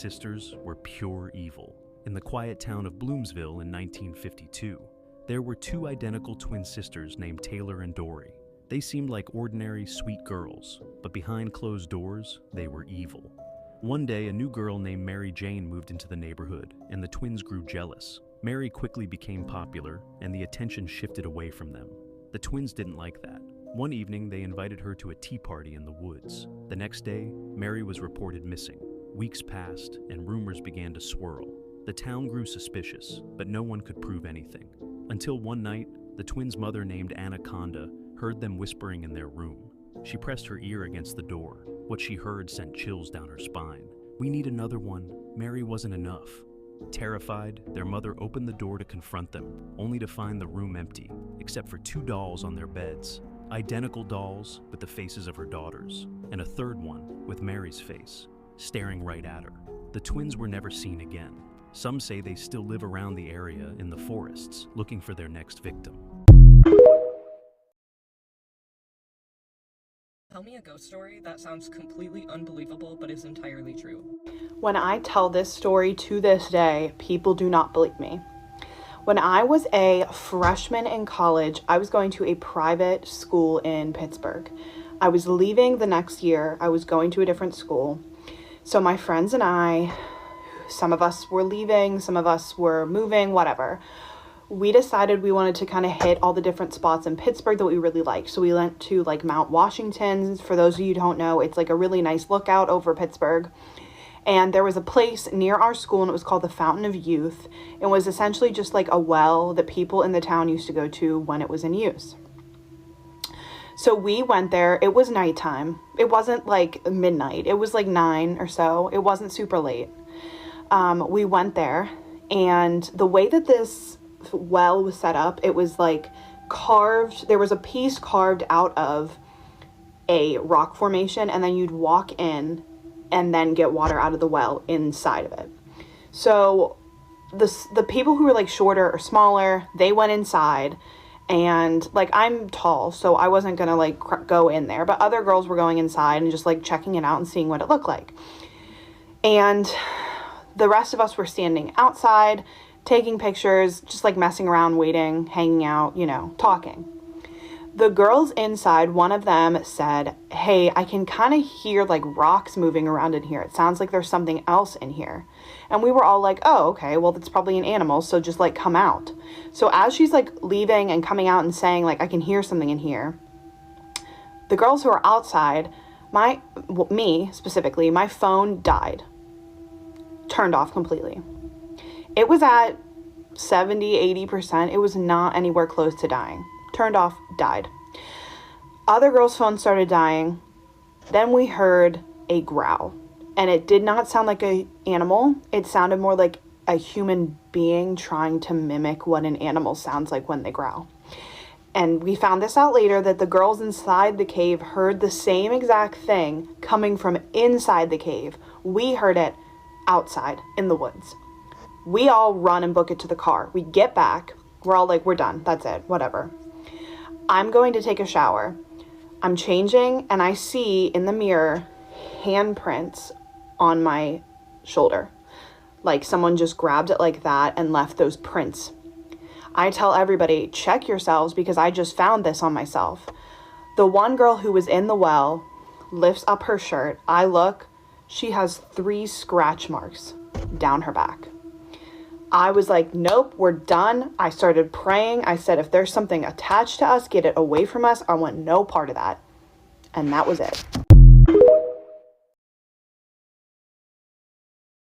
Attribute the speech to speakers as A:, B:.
A: sisters were pure evil. In the quiet town of Bloomsville in 1952, there were two identical twin sisters named Taylor and Dory. They seemed like ordinary, sweet girls, but behind closed doors, they were evil. One day, a new girl named Mary Jane moved into the neighborhood, and the twins grew jealous. Mary quickly became popular, and the attention shifted away from them. The twins didn't like that. One evening, they invited her to a tea party in the woods. The next day, Mary was reported missing. Weeks passed, and rumors began to swirl. The town grew suspicious, but no one could prove anything. Until one night, the twins' mother named Anaconda heard them whispering in their room. She pressed her ear against the door. What she heard sent chills down her spine. "We need another one. Mary wasn't enough." Terrified, their mother opened the door to confront them, only to find the room empty, except for two dolls on their beds. Identical dolls with the faces of her daughters, and a third one with Mary's face, staring right at her. The twins were never seen again. Some say they still live around the area in the forests, looking for their next victim.
B: Tell me a ghost story that sounds completely unbelievable but is entirely true.
C: When I tell this story to this day, people do not believe me. When I was a freshman in college, I was going to a private school in Pittsburgh. I was leaving the next year. I was going to a different school. So my friends and I, some of us were leaving, some of us were moving, whatever. We decided we wanted to kind of hit all the different spots in Pittsburgh that we really liked. So we went to like Mount Washington. For those of you who don't know, it's like a really nice lookout over Pittsburgh. And there was a place near our school, and it was called the Fountain of Youth. It was essentially just like a well that people in the town used to go to when it was in use. So we went there. It was nighttime. It wasn't like midnight. It was like 9 or so. It wasn't super late. We went there, and the way that this well was set up, it was like carved. There was a piece carved out of a rock formation, and then you'd walk in and then get water out of the well inside of it. So the people who were like shorter or smaller, they went inside, and like I'm tall, so I wasn't gonna like go in there, but other girls were going inside and just like checking it out and seeing what it looked like. And the rest of us were standing outside, taking pictures, just like messing around, waiting, hanging out, talking. The girls inside, one of them said, "Hey, I can kind of hear like rocks moving around in here. It sounds like there's something else in here." And we were all like, "Oh, okay, well, that's probably an animal, so just like come out." So as she's like leaving and coming out and saying like, "I can hear something in here," the girls who are outside, me specifically, my phone died. Turned off completely. It was at 70-80%. It was not anywhere close to dying. Turned off, died. Other girls' phones started dying. Then we heard a growl, and it did not sound like an animal. It sounded more like a human being trying to mimic what an animal sounds like when they growl. And we found this out later, that the girls inside the cave heard the same exact thing coming from inside the cave. We heard it outside in the woods. We all run and book it to the car. We get back. We're all like, we're done. That's it. Whatever. I'm going to take a shower. I'm changing, and I see in the mirror handprints on my shoulder. Like someone just grabbed it like that and left those prints. I tell everybody, check yourselves, because I just found this on myself. The one girl who was in the well lifts up her shirt. I look. She has 3 scratch marks down her back. I was like, nope, we're done. I started praying. I said, if there's something attached to us, get it away from us. I want no part of that. And that was it.